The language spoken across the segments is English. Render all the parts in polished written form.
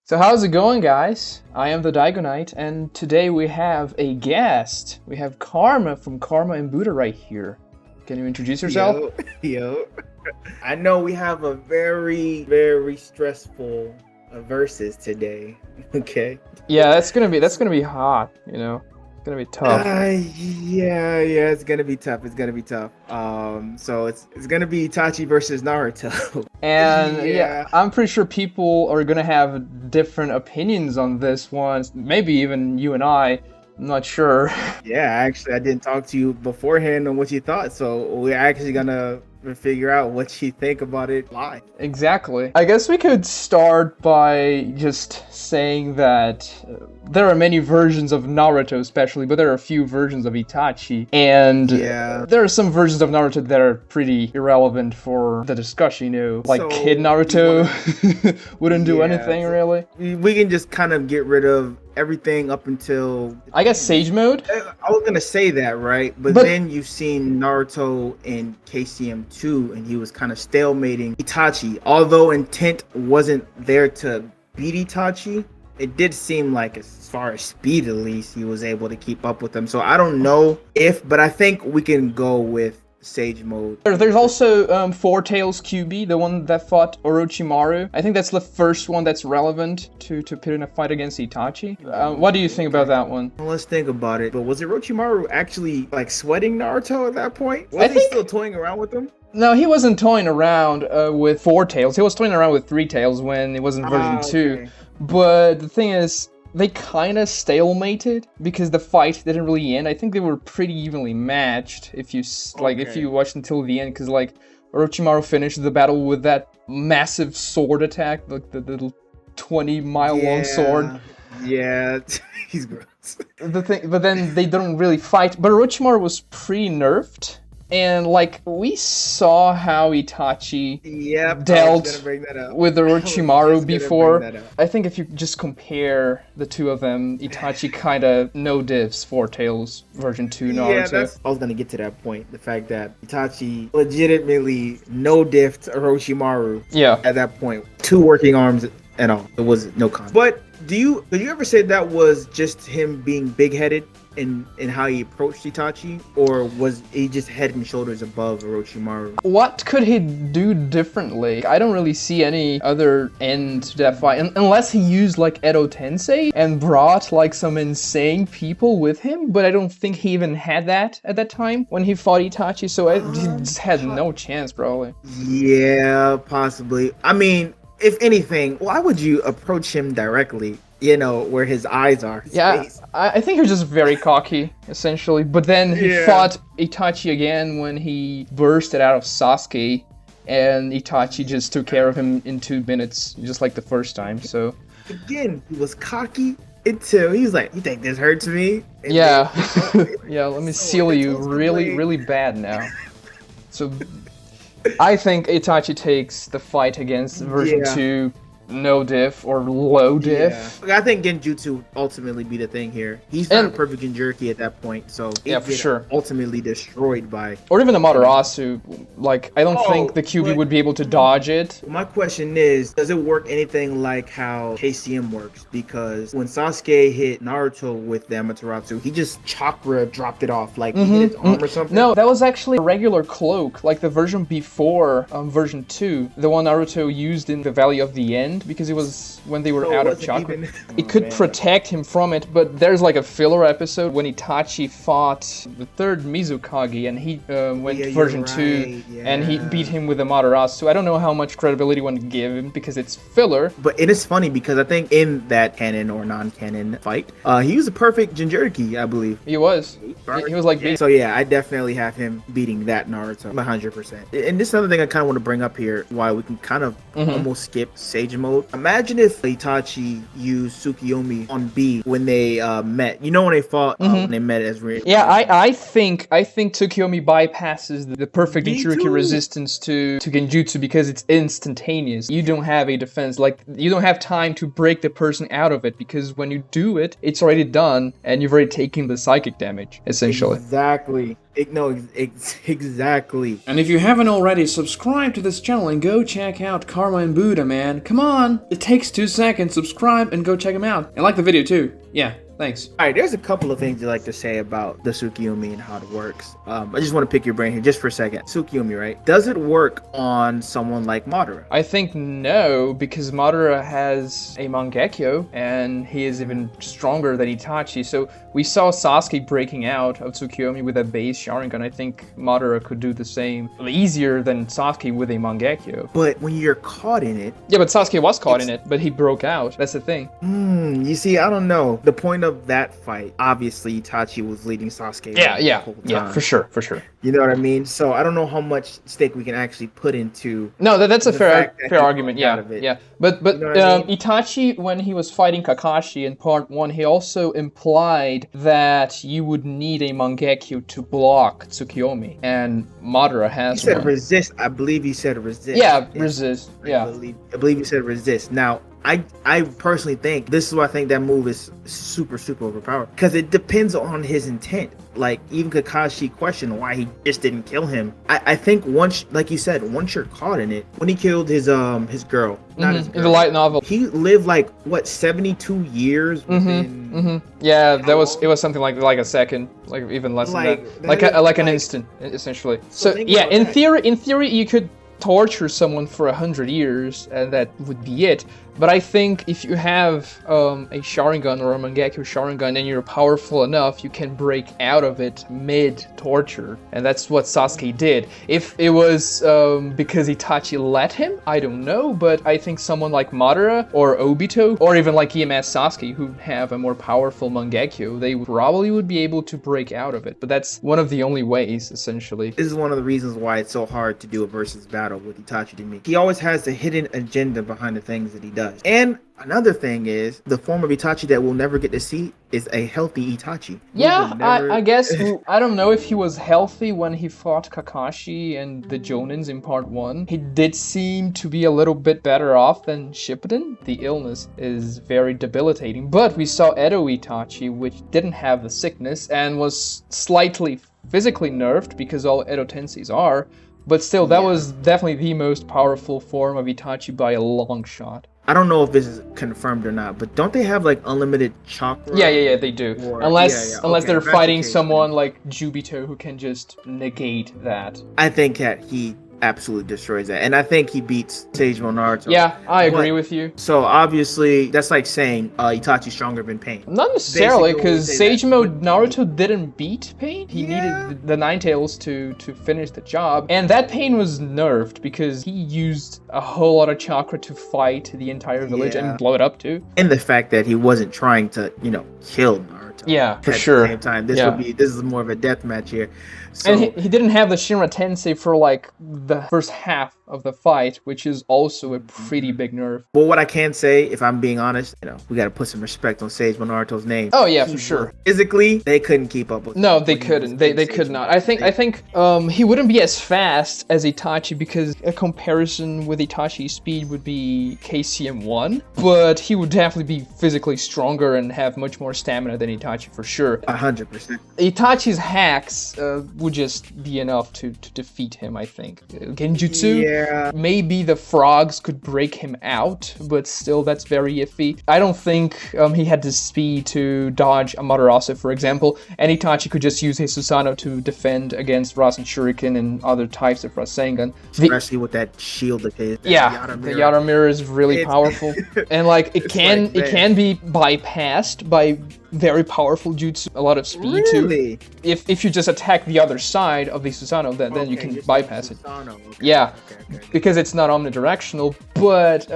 So how's it going, guys? I am the Daigo Knight, and today we have a guest. We have Karma from Karma and Buddha right here. Can you introduce yourself? Yo. I know we have a very stressful versus today. Okay. Yeah, that's gonna be hot. It's gonna be tough. Yeah, it's gonna be tough. So it's gonna be Itachi versus Naruto. And Yeah. I'm pretty sure people are gonna have different opinions on this one. Maybe even you and I. I'm not sure. Yeah, actually, I didn't talk to you beforehand on what you thought, so we're actually gonna figure out what you think about it live. Exactly. I guess we could start by just saying that there are many versions of Naruto especially, but there are a few versions of Itachi. And there are some versions of Naruto that are pretty irrelevant for the discussion, Like So, Kid Naruto wouldn't do anything, really. We can just kind of get rid of everything up until I guess Sage Mode? I was gonna say that, right? But then you've seen Naruto in KCM2 and he was kind of stalemating Itachi. Although intent wasn't there to beat Itachi, it did seem like as far as speed at least he was able to keep up with him. So I don't know but I think we can go with Sage Mode. There's also Four Tails QB, the one that fought Orochimaru. I think that's the first one that's relevant to put in a fight against Itachi. What do you think about that one? Well, let's think about it. But was Orochimaru actually like sweating Naruto at that point? Was he still toying around with him? No, he wasn't toying around with Four Tails. He was toying around with Three Tails when it was in version 2. But the thing is, they kind of stalemated because the fight didn't really end. I think they were pretty evenly matched if you if you watched until the end, because Orochimaru finished the battle with that massive sword attack, like the little 20-mile-long sword. Yeah, he's gross. But then they didn't really fight. But Orochimaru was pretty nerfed. And we saw how Itachi dealt with Orochimaru before. I think if you just compare the two of them, Itachi kind of no diffs Four Tails version 2 Naruto. I was gonna get to that point. The fact that Itachi legitimately no diffed Orochimaru. Yeah. At that point, 2 working arms and all. It was no con. But did you ever say that was just him being big-headed in how he approached Itachi, or was he just head and shoulders above Orochimaru? What could he do differently? I don't really see any other end to that fight, unless he used Edo Tensei and brought some insane people with him, but I don't think he even had that at that time when he fought Itachi, so he just had no chance, probably. Yeah, possibly. I mean, if anything, why would you approach him directly? Where his eyes are. I think he's just very cocky, essentially. But then he fought Itachi again when he bursted out of Sasuke, and Itachi just took care of him in 2 minutes, just like the first time. So again, he was cocky until he was like, "You think this hurts me?" And yeah, let me seal you really bad now. So I think Itachi takes the fight against version 2. No diff or low diff. I think Genjutsu ultimately be the thing here. He's not a perfect Jinchuriki at that point, so for sure. Ultimately destroyed by. Or even Amaterasu. I don't think the QB would be able to dodge it. My question is, does it work anything like how KCM works? Because when Sasuke hit Naruto with the Amaterasu, he just chakra dropped it off, he hit his arm or something. No, that was actually a regular cloak, like the version before version 2, the one Naruto used in the Valley of the End. Because it was when they were out of chakra. It could protect him from it, but there's a filler episode when Itachi fought the 3rd Mizukage and he went to version 2 and he beat him with Amaterasu. I don't know how much credibility one to give him because it's filler. But it is funny because I think in that canon or non-canon fight, he was a perfect Jinchuriki, I believe. He was. He was beat. So yeah, I definitely have him beating that Naruto 100%. And this is another thing I kind of want to bring up here, why we can kind of almost skip Sage Mode. Imagine if Itachi used Tsukuyomi on B when they met. When they fought, when they met as real. Yeah, I think Tsukuyomi bypasses the perfect Jinchuriki resistance to Genjutsu because it's instantaneous. You don't have a defense. You don't have time to break the person out of it because when you do it, it's already done and you've already taken the psychic damage, essentially. Exactly. Exactly. And if you haven't already, subscribe to this channel and go check out Karma and Buddha, man. Come on! It takes 2 seconds. Subscribe and go check them out. And like the video too. Yeah, thanks. All right, there's a couple of things you like to say about the Tsukuyomi and how it works. I just want to pick your brain here just for a second. Tsukuyomi, right? Does it work on someone like Madara? I think no, because Madara has a Mangekyo, and he is even stronger than Itachi. So we saw Sasuke breaking out of Tsukuyomi with a base Sharingan. I think Madara could do the same easier than Sasuke with a Mangekyo. But when you're caught in it... Yeah, but Sasuke was caught in it, but he broke out. That's the thing. You see, I don't know. The point of that fight, obviously Itachi was leading Sasuke. Yeah, for sure. You know what I mean? So I don't know how much stake we can actually put into... No, that's a fair argument. Yeah. But you know what I mean? Itachi, when he was fighting Kakashi in part 1, he also implied that you would need a Mangekyo to block Tsukuyomi, and Madara has He said one. resist. I believe he said resist. Yeah, resist. Yeah. I believe he said resist. Now, I personally think this is why I think that move is super overpowered, because it depends on his intent. Like, even Kakashi questioned why he just didn't kill him. I think once, like you said, once you're caught in it, when he killed his girl, not his girl, in the light novel, he lived like what 72 years. Yeah, it was something like a second, like even less than that, like an instant, essentially. So yeah, in theory, you could torture someone for 100 years, and that would be it. But I think if you have a Sharingan or a Mangekyo Sharingan and you're powerful enough, you can break out of it mid-torture. And that's what Sasuke did. If it was because Itachi let him, I don't know. But I think someone like Madara or Obito, or even like EMS Sasuke, who have a more powerful Mangekyo, they probably would be able to break out of it. But that's one of the only ways, essentially. This is one of the reasons why it's so hard to do a versus battle with Itachi to me. He always has the hidden agenda behind the things that he does. And another thing is, the form of Itachi that we'll never get to see is a healthy Itachi. Yeah, I guess, I don't know if he was healthy when he fought Kakashi and the Jonins in part 1. He did seem to be a little bit better off than Shippuden. The illness is very debilitating, but we saw Edo Itachi, which didn't have the sickness and was slightly physically nerfed, because all Edo Tenseis are. But still, that was definitely the most powerful form of Itachi by a long shot. I don't know if this is confirmed or not, but don't they have like unlimited chakra? Yeah, they do. Unless they're fighting someone like Jubito who can just negate that. I think that he absolutely destroys that, and I think he beats Seijiro Naruto. Yeah, I agree with you. So obviously, that's like saying Itachi's stronger than Pain. Not necessarily, because Seijiro Naruto didn't beat Pain. He needed the Nine Tails to finish the job, and that Pain was nerfed because he used a whole lot of chakra to fight the entire village and blow it up too. And the fact that he wasn't trying to, kill Naruto. Yeah, for sure. At the same time, this is more of a death match here. So, and he didn't have the Shinra Tensei for like the first half of the fight, which is also a pretty big nerf. Well, what I can say, if I'm being honest, we got to put some respect on Seijiro Naruto's name. Oh yeah, for sure. Physically, they couldn't keep up with him. No, they couldn't. They could not. I think he wouldn't be as fast as Itachi, because a comparison with Itachi's speed would be KCM1, but he would definitely be physically stronger and have much more stamina than Itachi for sure. 100%. Itachi's hacks would just be enough to defeat him, I think. Genjutsu, maybe the frogs could break him out, but still that's very iffy. I don't think he had the speed to dodge Amaterasu, for example, and Itachi could just use his Susanoo to defend against Rasen Shuriken and other types of Rasengan. Especially with that shield of his. Yeah, the Yara Mirror is really powerful. And like it can be bypassed by very powerful jutsu, a lot of speed too. If you just attack the other side of the Susanoo, then you can bypass it. Yeah, because it's not omnidirectional, but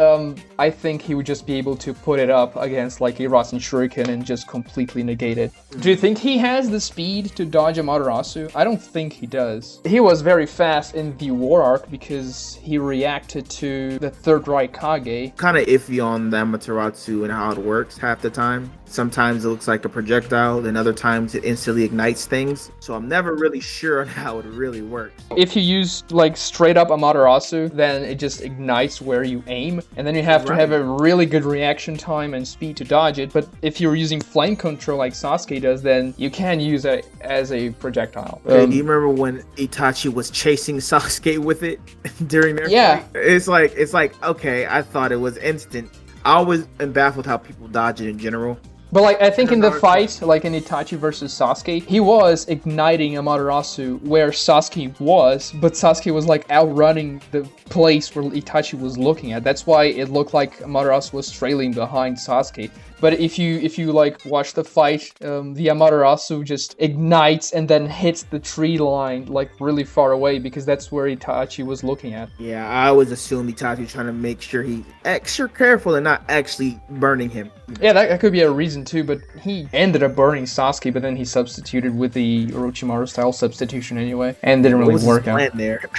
I think he would just be able to put it up against like a Rasen Shuriken and just completely negate it. Do you think he has the speed to dodge Amaterasu? I don't think he does. He was very fast in the War Arc because he reacted to the Third Raikage. Kind of iffy on the Amaterasu and how it works half the time. Sometimes it looks like a projectile, and other times it instantly ignites things. So I'm never really sure on how it really works. If you use like straight up Amaterasu, then it just ignites where you aim, and then you have to have a really good reaction time and speed to dodge it. But if you're using flame control like Sasuke does, then you can use it as a projectile. Do you remember when Itachi was chasing Sasuke with it during their fight? It's like, okay, I thought it was instant. I always am baffled how people dodge it in general. But like, I think in the fight, like in Itachi versus Sasuke, he was igniting Amaterasu where Sasuke was, but Sasuke was like outrunning the place where Itachi was looking at. That's why it looked like Amaterasu was trailing behind Sasuke. But if you like watch the fight, the Amaterasu just ignites and then hits the tree line like really far away because that's where Itachi was looking at. Yeah, I always assumed Itachi was trying to make sure he's extra careful and not actually burning him. Yeah, that could be a reason too, but he ended up burning Sasuke, but then he substituted with the Orochimaru style substitution anyway, and didn't really work out. What was his plan there?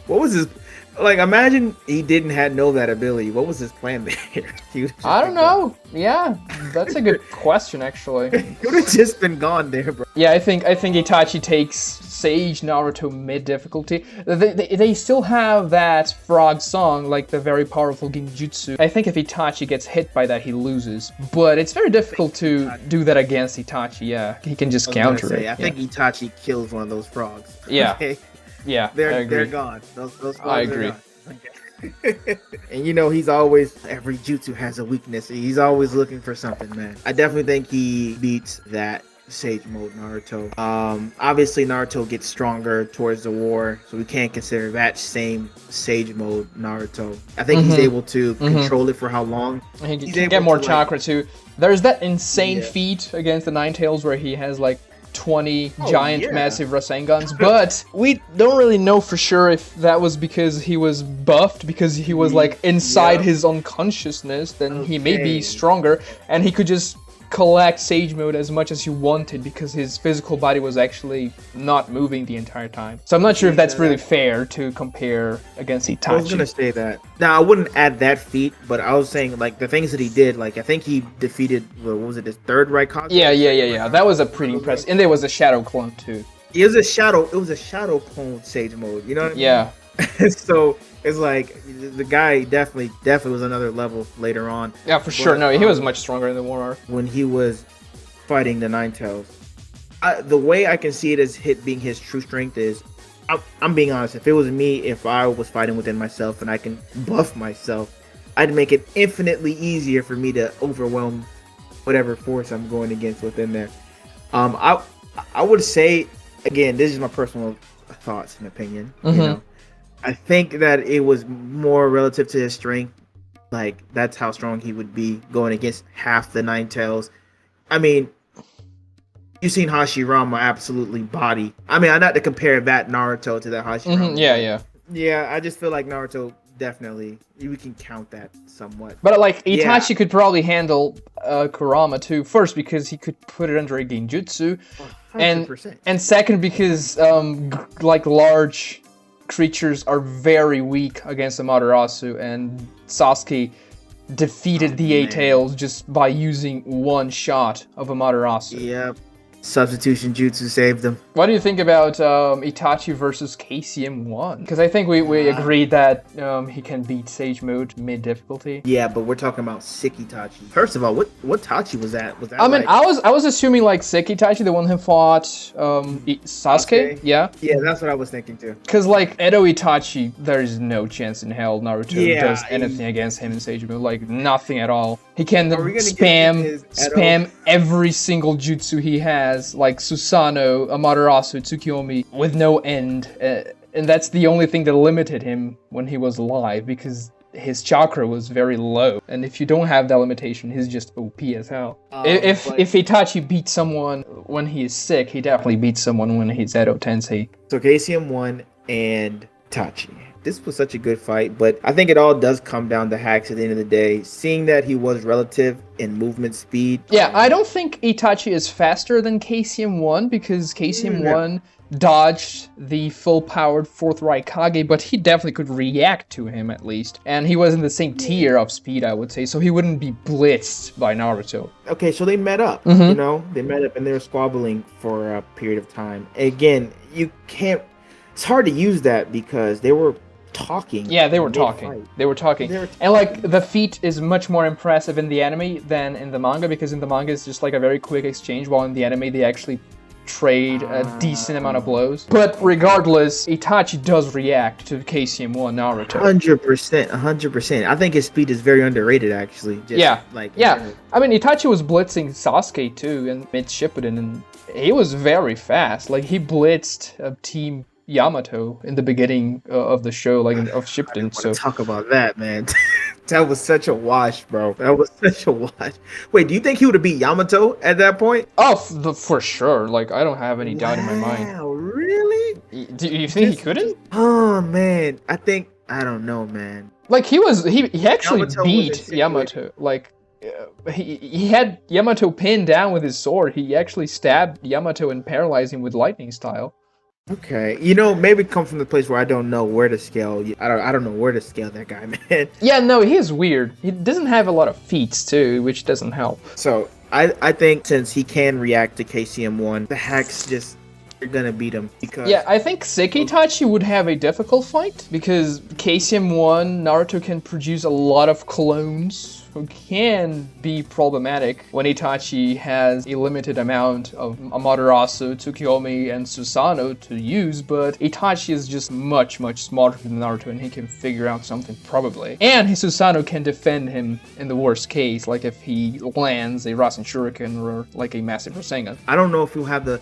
What was his... Like, imagine he didn't know that ability. What was his plan there? I don't know. Yeah, that's a good question, actually. He would have just been gone there, bro. Yeah, I think Itachi takes Sage Naruto mid difficulty. They still have that frog song, like the very powerful Genjutsu. I think if Itachi gets hit by that, he loses. But it's very difficult to do that against Itachi. Yeah, he can just counter it. I think Itachi kills one of those frogs. Yeah. Okay? Yeah, they're gone. Those I agree. Are gone. Okay. And you know, he's always, every jutsu has a weakness. He's always looking for something, man. I definitely think he beats that Sage Mode Naruto. Obviously Naruto gets stronger towards the war, so we can't consider that same Sage Mode Naruto. I think he's able to control it for how long. He can get more chakra too. There's that insane feat against the Nine Tails where he has like 20 giant massive Rasengans, but we don't really know for sure if that was because he was buffed, because he was like inside his unconsciousness, then he may be stronger and he could just collect Sage Mode as much as he wanted because his physical body was actually not moving the entire time. So I'm not sure if that's really fair to compare against Itachi. I was gonna say that. Now I wouldn't add that feat, but I was saying like the things that he did. Like I think he defeated, what was it, his third Raikage? Yeah. That was a pretty impressive. And there was a Shadow clone too. It was a shadow clone Sage Mode. You know what I mean? Yeah. So it's like the guy definitely was another level later on. Yeah, for sure. No, he was much stronger in the War Arc. When he was fighting the Nine Tails, the way I can see it as being his true strength is, I'm being honest. If it was me, if I was fighting within myself and I can buff myself, I'd make it infinitely easier for me to overwhelm whatever force I'm going against within there. I would say, again, this is my personal thoughts and opinion. You know, I think that it was more relative to his strength. Like, that's how strong he would be going against half the Nine Tails. I mean, you've seen Hashirama absolutely body. I mean, not to compare that Naruto to that Hashirama. Yeah, I just feel like Naruto definitely, we can count that somewhat. But like, Itachi could probably handle Kurama too. First, because he could put it under a Genjutsu. 100%. And second, because like large creatures are very weak against Amaterasu, and Sasuke defeated the Eight Tails just by using one shot of Amaterasu. Yep. Substitution jutsu saved them. What do you think about Itachi versus KCM1? Because I think we agreed that he can beat Sage Mode mid difficulty. Yeah, but we're talking about sick Itachi. First of all, what Tachi was that? Was that? I mean, I was assuming like sick Itachi, the one who fought Sasuke. Yeah, that's what I was thinking too. Because like Edo Itachi, there is no chance in hell Naruto does anything against him in Sage Mode. Like nothing at all. He can spam every single jutsu he has, like Susano'o, Amaterasu, Tsukuyomi, with no end. And that's the only thing that limited him when he was alive, because his chakra was very low. And if you don't have that limitation, he's just OP as hell. If Itachi beats someone when he is sick, he definitely beats someone when he's Edo Tensei. So KCM1 and Itachi. This was such a good fight, but I think it all does come down to hacks at the end of the day. Seeing that he was relative in movement speed. Yeah, I don't think Itachi is faster than KCM1, because KCM1 dodged the full-powered 4th Raikage, but he definitely could react to him at least. And he was in the same tier of speed, I would say, so he wouldn't be blitzed by Naruto. Okay, so they met up, you know? They met up and they were squabbling for a period of time. Again, you can't... It's hard to use that because they were talking. Yeah, they were talking. They were talking. And like the feat is much more impressive in the anime than in the manga, because in the manga it's just like a very quick exchange, while in the anime they actually trade a decent amount of blows. But regardless, Itachi does react to KCM1 Naruto. 100%. I think his speed is very underrated, actually. Yeah. I mean, Itachi was blitzing Sasuke too in mid Shippuden, and he was very fast. Like, he blitzed a team Yamato in the beginning of the show, like of Shippuden. So talk about that, man. That was such a wash, bro. That was such a wash. Wait, do you think he would have beat Yamato at that point? Oh, for sure. Like, I don't have any doubt in my mind. Wow, really? Do you think he couldn't? Oh man, I don't know, man. Like, he actually beat Yamato. Like, he had Yamato pinned down with his sword. He actually stabbed Yamato and paralyzed him with lightning style. Okay, maybe it comes from the place where I don't know where to scale. I don't know where to scale that guy, man. Yeah, no, he is weird. He doesn't have a lot of feats too, which doesn't help. So I think since he can react to KCM1, the hacks just are gonna beat him because. Yeah, I think sick Itachi would have a difficult fight because KCM1 Naruto can produce a lot of clones, who can be problematic when Itachi has a limited amount of Amaterasu, Tsukuyomi, and Susano'o to use, but Itachi is just much smarter than Naruto, and he can figure out something probably. And his Susano'o can defend him in the worst case, like if he lands a Rasen Shuriken or like a massive Rasengan. I don't know if he'll have the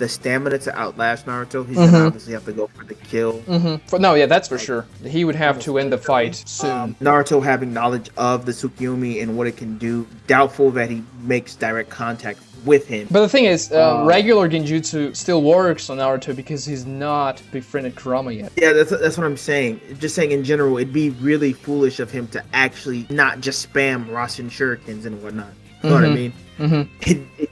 stamina to outlast Naruto. He's gonna obviously have to go for the kill. That's for sure. He would have to end the fight soon. Naruto having knowledge of the Tsukuyomi and what it can do, doubtful that he makes direct contact with him. But the thing is, regular Genjutsu still works on Naruto because he's not befriended Kurama yet. Yeah, that's what I'm saying. Just saying in general, it'd be really foolish of him to actually not just spam Rasen Shurikens and whatnot. You know what I mean?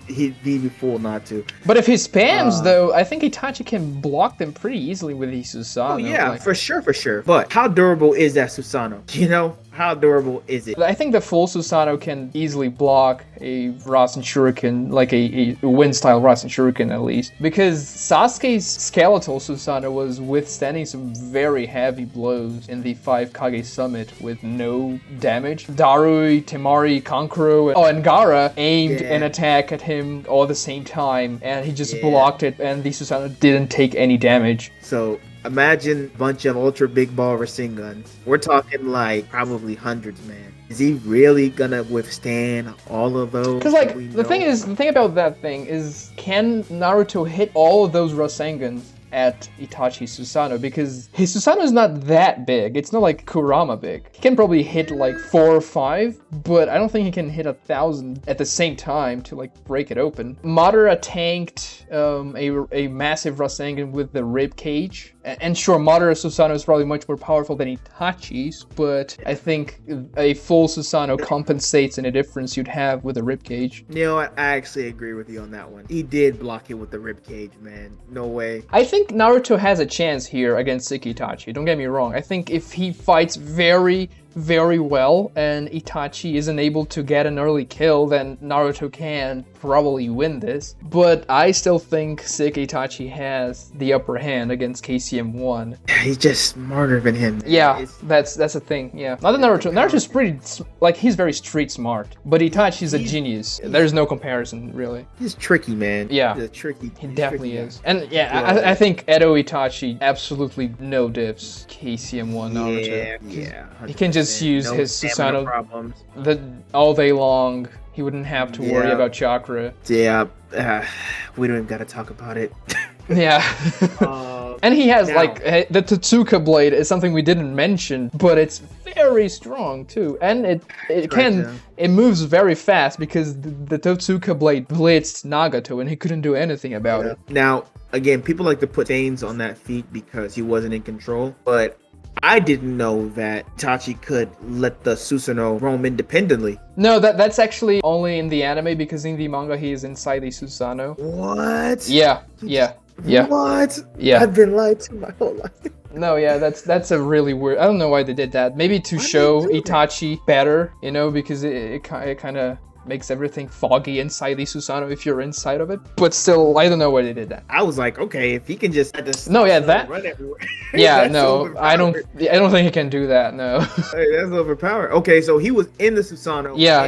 He'd be fool not to. But if he spams, though, I think Itachi can block them pretty easily with his Susanoo. Oh, yeah, for sure. But how durable is that Susanoo? How durable is it? I think the full Susanoo can easily block a Rasen Shuriken, like a wind-style Rasen Shuriken at least. Because Sasuke's skeletal Susanoo was withstanding some very heavy blows in the 5 Kage Summit with no damage. Darui, Temari, Kankuro, and Gaara aimed an attack at him all at the same time, and he just blocked it, and the Susanoo didn't take any damage. So imagine a bunch of ultra big ball Rasengans. We're talking like probably hundreds, man. Is he really gonna withstand all of those? Because like the thing about that thing is, can Naruto hit all of those Rasengans at Itachi's Susanoo? Because his Susanoo is not that big. It's not like Kurama big. He can probably hit like 4 or 5, but I don't think he can hit 1,000 at the same time to like break it open. Madara tanked a massive Rasengan with the rib cage. And sure, Madara's Susanoo is probably much more powerful than Itachi's, but I think a full Susanoo compensates any difference you'd have with a rib cage. You know what? I actually agree with you on that one. He did block it with the rib cage, man. No way. I think Naruto has a chance here against Itachi. Don't get me wrong. I think if he fights very well and Itachi isn't able to get an early kill, then Naruto can probably win this. But I still think sick Itachi has the upper hand against KCM1. He's just smarter than him. Man. Yeah, that's a thing. Yeah, not Naruto. Naruto's pretty he's very street smart, but Itachi's a genius. There's no comparison really. He's tricky, man. Yeah, he's tricky. He definitely is. And yeah, I think Edo Itachi absolutely no dips KCM1 Naruto. Yeah. He can just use his Susanoo all day long. He wouldn't have to worry about chakra. Yeah, we don't even gotta talk about it. Yeah. And he has the Totsuka Blade is something we didn't mention, but it's very strong too. And it moves very fast because the Totsuka Blade blitzed Nagato and he couldn't do anything about it. Now, again, people like to put stains on that feat because he wasn't in control, but I didn't know that Itachi could let the Susanoo roam independently. No, that's actually only in the anime, because in the manga he is inside the Susanoo. What? Yeah. What? Yeah. I've been lied to my whole life. No, yeah, that's a really weird. I don't know why they did that. Maybe to show Itachi better, because it kind of makes everything foggy inside the Susanoo if you're inside of it. But still, I don't know why they did that. I was like, okay, if he can just no, yeah, that run everywhere. yeah, no, I don't think he can do that. No, hey, that's overpowered. Okay, so he was in the Susanoo. Yeah,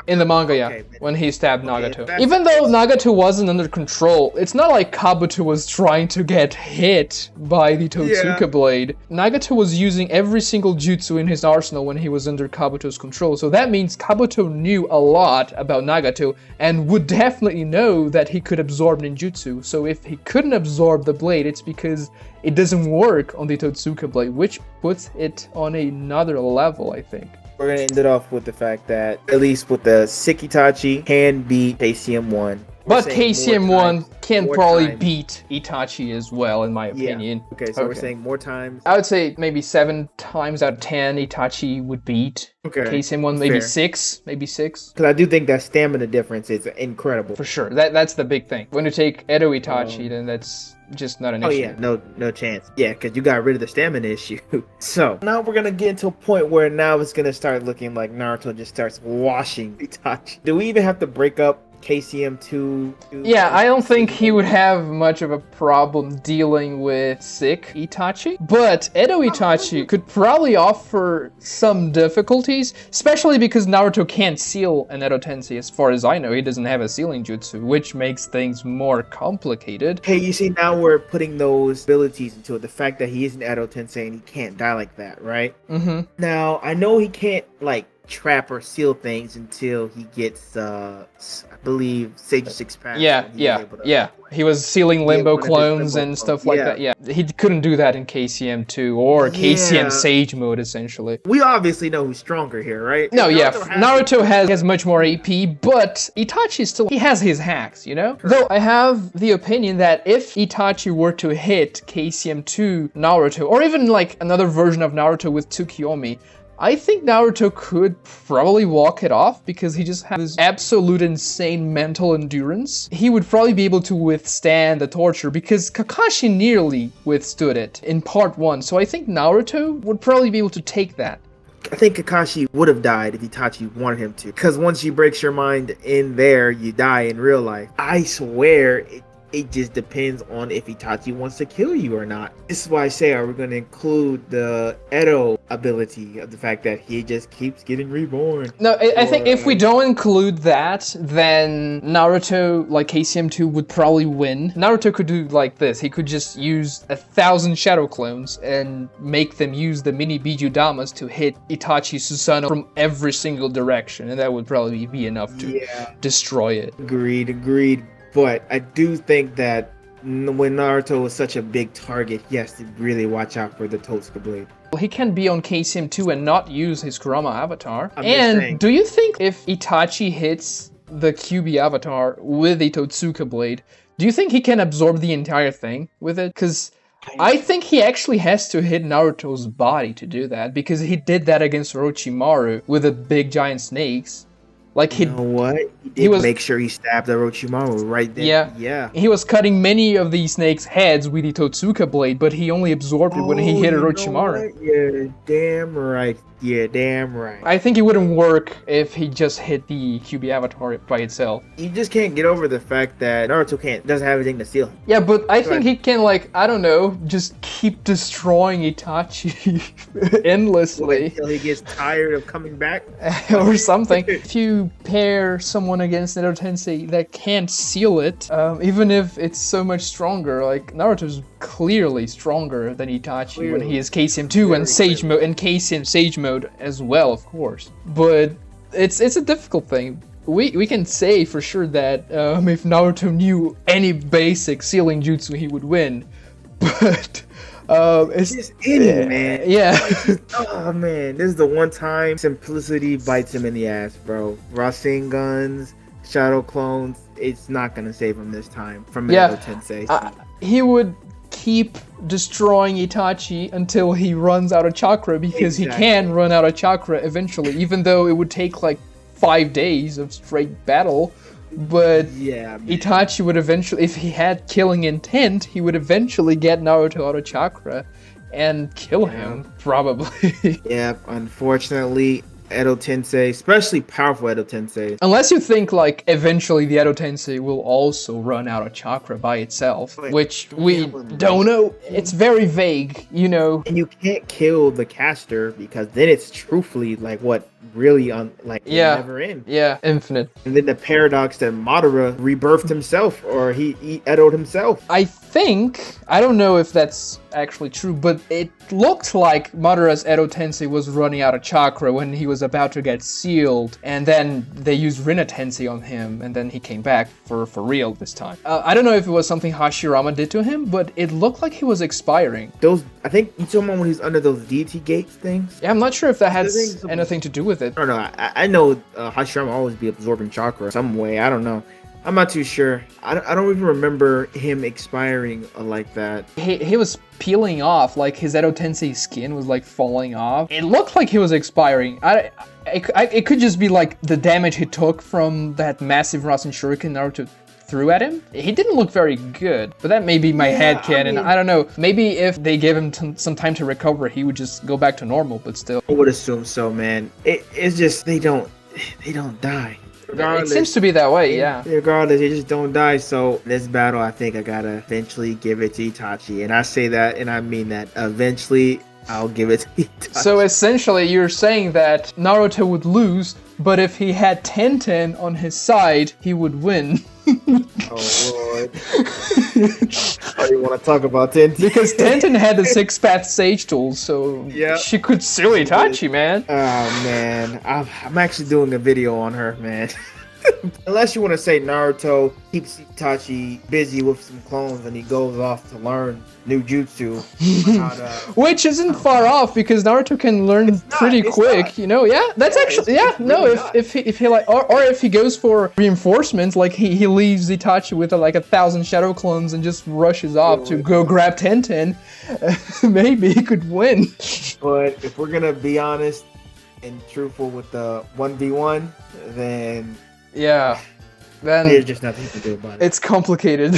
in the manga, okay, when he stabbed Nagato. Even though Nagato wasn't under control, it's not like Kabuto was trying to get hit by the Totsuka Blade. Nagato was using every single jutsu in his arsenal when he was under Kabuto's control. So that means Kabuto knew a lot about Nagato and would definitely know that he could absorb ninjutsu. So if he couldn't absorb the blade, it's because it doesn't work on the Totsuka Blade, which puts it on another level, I think. We're going to end it off with the fact that, at least with the sick Itachi, can beat KCM1. But KCM1 can probably beat Itachi as well, in my opinion. Yeah. Okay, so we're saying more times. I would say maybe 7 times out of 10 Itachi would beat KCM1, maybe 6, maybe 6. Because I do think that stamina difference is incredible. For sure, that's the big thing. When you take Edo Itachi, then that's just not an issue. Oh yeah, no chance. Yeah, because you got rid of the stamina issue. So now we're gonna get into a point where now it's gonna start looking like Naruto just starts washing Itachi. Do we even have to break up KCM2? Yeah, I don't think he would have much of a problem dealing with sick Itachi, but Edo Itachi could probably offer some difficulties, especially because Naruto can't seal an Edo Tensei. As far as I know, he doesn't have a sealing jutsu, which makes things more complicated. Hey, you see, now we're putting those abilities into it. The fact that he is an Edo Tensei and he can't die like that, right? Mm-hmm. Now, I know he can't, like, trap or seal things until he gets I believe Sage 6 pack. Yeah. He was sealing limbo clones and stuff like that. Yeah, he couldn't do that in KCM2 or KCM Sage mode, essentially. We obviously know who's stronger here, right? No, Naruto has much more AP, but Itachi still, he has his hacks, you know? Though I have the opinion that if Itachi were to hit KCM2 Naruto, or even like another version of Naruto with Tsukuyomi, I think Naruto could probably walk it off because he just has absolute insane mental endurance. He would probably be able to withstand the torture because Kakashi nearly withstood it in part 1. So I think Naruto would probably be able to take that. I think Kakashi would have died if Itachi wanted him to. Because once you breaks your mind in there, you die in real life. I swear, it just depends on if Itachi wants to kill you or not. This is why I say, are we going to include the Edo ability of the fact that he just keeps getting reborn? No, I think if we don't include that, then Naruto, like KCM2, would probably win. Naruto could do like this. He could just use 1,000 shadow clones and make them use the mini Bijudamas to hit Itachi Susanoo from every single direction. And that would probably be enough to destroy it. Agreed. But I do think that when Naruto is such a big target, he has to really watch out for the Totsuka Blade. Well, he can be on KCM2 and not use his Kurama avatar. Do you think if Itachi hits the QB avatar with the Totsuka Blade, do you think he can absorb the entire thing with it? Because I think he actually has to hit Naruto's body to do that, because he did that against Orochimaru with the big giant snakes. Like you know what? He was make sure he stabbed Orochimaru right there. Yeah. He was cutting many of these snakes' heads with the Totsuka Blade, but he only absorbed it when he hit Orochimaru. Yeah, damn right. I think it wouldn't work if he just hit the QB avatar by itself. You just can't get over the fact that Naruto doesn't have anything to steal. Yeah, but I think he can, like, I don't know, just keep destroying Itachi endlessly. Until he gets tired of coming back? Or something. If you pair someone against Edo Tensei that can't seal it, even if it's so much stronger, like, Naruto's clearly stronger than Itachi when he is KCM2 and Sage mode, and KCM Sage mode as well, of course. But it's a difficult thing. We can say for sure that if Naruto knew any basic sealing jutsu, he would win. But it's just man. Yeah. Oh man, this is the one time simplicity bites him in the ass, bro. Rasengans, shadow clones, it's not gonna save him this time from Edo Tensei. He would keep destroying Itachi until he runs out of chakra, because he can run out of chakra eventually, even though it would take like 5 days of straight battle. But Itachi would eventually, if he had killing intent, he would eventually get Naruto out of chakra and kill him, probably. Unfortunately, Edo Tensei, especially powerful Edo Tensei. Unless you think like eventually the Edo Tensei will also run out of chakra by itself, which we don't know. It's very vague, you know. And you can't kill the caster because then it's truthfully like what really never end. Yeah, infinite. And then the paradox that Madara rebirthed himself, or he Edo'd himself. I don't know if that's actually true, but it looked like Madara's Edo Tensei was running out of chakra when he was about to get sealed, and then they used Rinna Tensei on him, and then he came back for real this time. I don't know if it was something Hashirama did to him, but it looked like he was expiring. I think you talking about when he's under those deity gates things? Yeah, I'm not sure if that has anything to do with it. I don't know. I know Hashirama always be absorbing chakra some way. I don't know. I'm not too sure. I don't even remember him expiring like that. He was peeling off, like his Edo Tensei skin was like falling off. It looked like he was expiring. It could just be like the damage he took from that massive Rasen Shuriken Naruto threw at him. He didn't look very good, but that may be my headcanon. I don't know. Maybe if they gave him some time to recover, he would just go back to normal, but still. I would assume so, man. It's just they don't die. Regardless, it seems to be that way, yeah. Regardless, they just don't die. So this battle, I think I gotta eventually give it to Itachi. And I say that, and I mean that. Eventually, I'll give it to Itachi. So essentially, you're saying that Naruto would lose, but if he had Tenten on his side, he would win. Oh, Lord. Oh, you want to talk about Tenten? Because Tenten had the six-path sage tool, so she could sue Itachi, man. Oh, man. I'm actually doing a video on her, man. Unless you want to say Naruto keeps Itachi busy with some clones and he goes off to learn new jutsu. Which isn't far off because Naruto can learn pretty quick, you know? Yeah, that's actually, if he like, or if he goes for reinforcements, like he leaves Itachi with like 1,000 shadow clones and just rushes off to go grab Tenten, maybe he could win. But if we're gonna be honest and truthful with the 1v1, then then there's just nothing to do about it. It's complicated.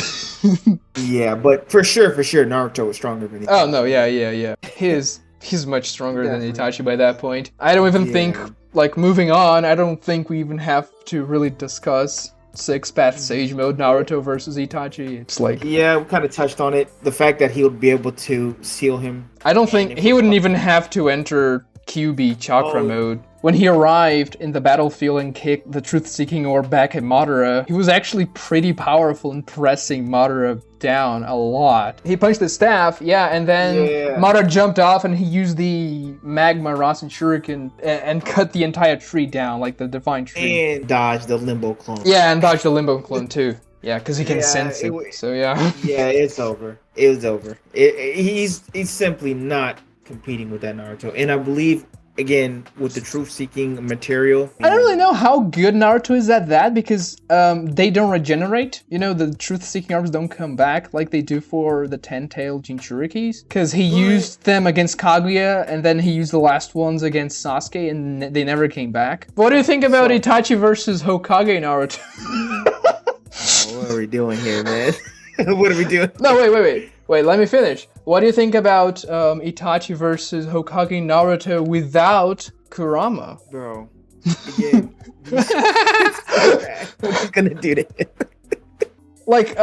Yeah, but for sure, Naruto is stronger than Itachi. Oh no, yeah. He's much stronger than Itachi by that point. I don't even think, like, moving on, I don't think we even have to really discuss six-path sage mode Naruto versus Itachi. It's like... Yeah, we kind of touched on it. The fact that he would be able to seal him. I don't think... He wouldn't even have to enter QB chakra mode. When he arrived in the battlefield and kicked the truth-seeking orb back at Madara, he was actually pretty powerful in pressing Madara down a lot. He punched the staff, and then Madara jumped off and he used the magma Rasen Shuriken and cut the entire tree down, like the divine tree. And dodged the limbo clone. Yeah, and dodged the limbo clone too. Yeah, because he can sense it, so yeah. Yeah, it's over. It was over. He's simply not competing with that Naruto. And I believe... Again, with the truth-seeking material. I don't really know how good Naruto is at that because they don't regenerate. You know, the truth-seeking orbs don't come back like they do for the 10-tailed Jinchurikis. Because he used them against Kaguya and then he used the last ones against Sasuke and they never came back. What do you think about Itachi versus Hokage Naruto? What are we doing here, man? What are we doing? No, wait, let me finish. What do you think about Itachi versus Hokage Naruto without Kurama? Bro, again, what you gonna do to him? Like,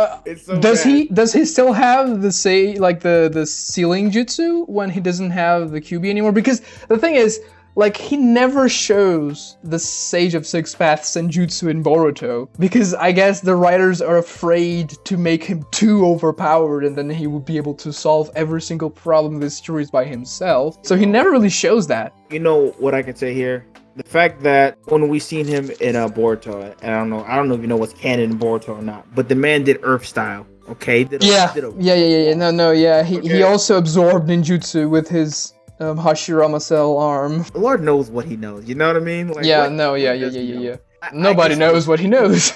does he still have the the sealing jutsu when he doesn't have the QB anymore? Because the thing is, like, he never shows the Sage of Six Paths Senjutsu in Boruto, because I guess the writers are afraid to make him too overpowered and then he would be able to solve every single problem of the stories by himself. So he never really shows that. You know what I can say here? The fact that when we seen him in Boruto, and I don't know if you know what's canon in Boruto or not, but the man did Earth style, okay? He also absorbed ninjutsu with his... Hashirama cell arm. The Lord knows what he knows, you know what I mean? Like, yeah. Nobody knows what he knows.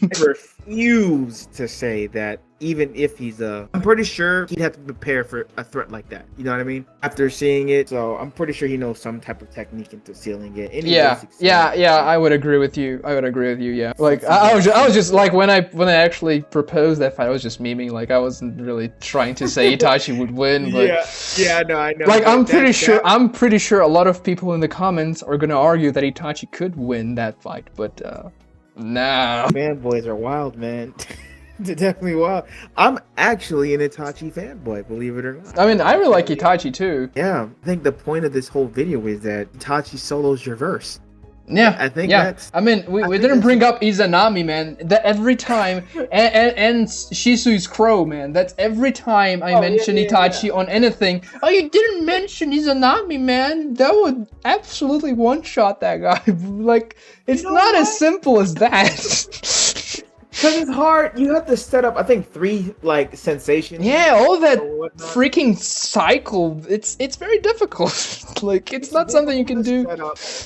I refuse to say that even if he's I'm pretty sure he'd have to prepare for a threat like that. You know what I mean? After seeing it, so I'm pretty sure he knows some type of technique into sealing it. I would agree with you. Yeah. Like I was just like when I actually proposed that fight, I was just memeing. Like I wasn't really trying to say Itachi would win. But I know. Like I'm pretty sure a lot of people in the comments are gonna argue that Itachi could win that fight, but nah. Fanboys are wild, man. They're definitely wild. I'm actually an Itachi fanboy, believe it or not. I mean, I really like Itachi too. Yeah, I think the point of this whole video is that Itachi solos your verse. Yeah, I think that's. I mean, we didn't bring up Izanami, man. That every time, and Shisui's crow, man. That's every time I mention Itachi on anything. Oh, you didn't mention Izanami, man. That would absolutely one-shot that guy. Like, it's not as simple as that. Because it's hard. You have to set up, I think, 3 like sensations. Yeah, all that freaking cycle. It's very difficult. Like it's not something you can do.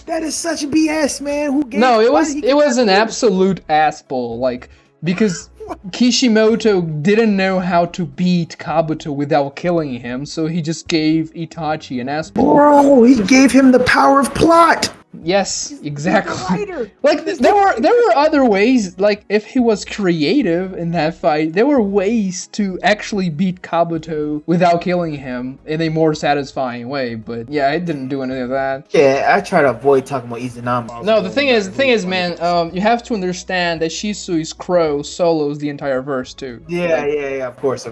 That is such BS, man. Who gave? No, it was an absolute ass ball. Like because Kishimoto didn't know how to beat Kabuto without killing him, so he just gave Itachi an ass ball. Bro, he gave him the power of plot. Yes, exactly. Like there were other ways. Like if he was creative in that fight, there were ways to actually beat Kabuto without killing him in a more satisfying way. But yeah, it didn't do any of that. Yeah, I try to avoid talking about Izanami. No, the thing is, man, you have to understand that Shisui's crow solos the entire verse too. Yeah, of course.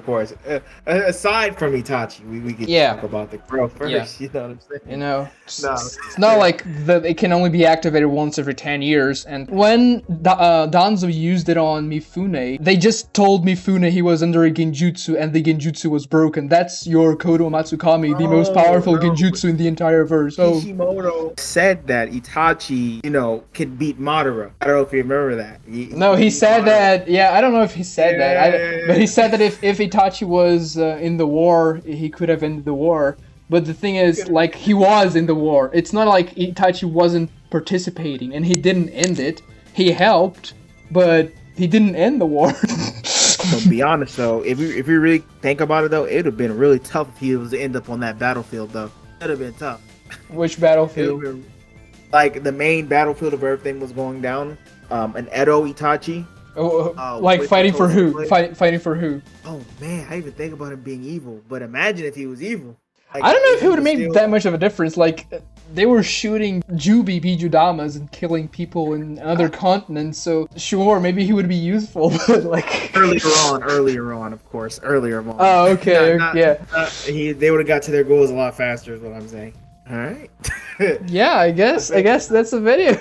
Aside from Itachi, we can talk about the crow first. Yeah. You know what I'm saying? You know, it's not like it can only be activated once every 10 years. And when Danzo used it on Mifune, they just told Mifune he was under a genjutsu and the genjutsu was broken. That's your Kodo Matsukami, the most powerful genjutsu in the entire verse. So Kishimoto said that Itachi, could beat Madara. I don't know if you remember that. He said that. Yeah, I don't know if he said that. But he said that if Itachi was in the war, he could have ended the war. But the thing is, like, he was in the war. It's not like Itachi wasn't participating and he didn't end it. He helped, but he didn't end the war. To be honest, though, if you really think about it, though, it would have been really tough if he was to end up on that battlefield, though. It would have been tough. Which battlefield? Like, the main battlefield of everything was going down. An Edo Itachi. Like, fighting for who? Fighting for who? Oh, man, I even think about him being evil. But imagine if he was evil. Like, I don't know if it would have made that much of a difference. Like, they were shooting Jubi Bijudamas and killing people in other continents, so sure, maybe he would be useful, but like... Earlier on, of course. Earlier on. Oh, okay, yeah. They would have got to their goals a lot faster, is what I'm saying. Alright. Yeah, I guess that's the video.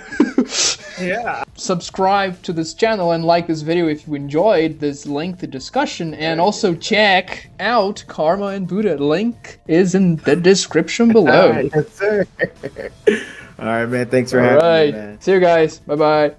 Yeah. Subscribe to this channel and like this video if you enjoyed this lengthy discussion, and also check out Karma and Buddha. Link is in the description below. Yes, sir. Alright, man. Thanks for having me, man. See you guys. Bye-bye.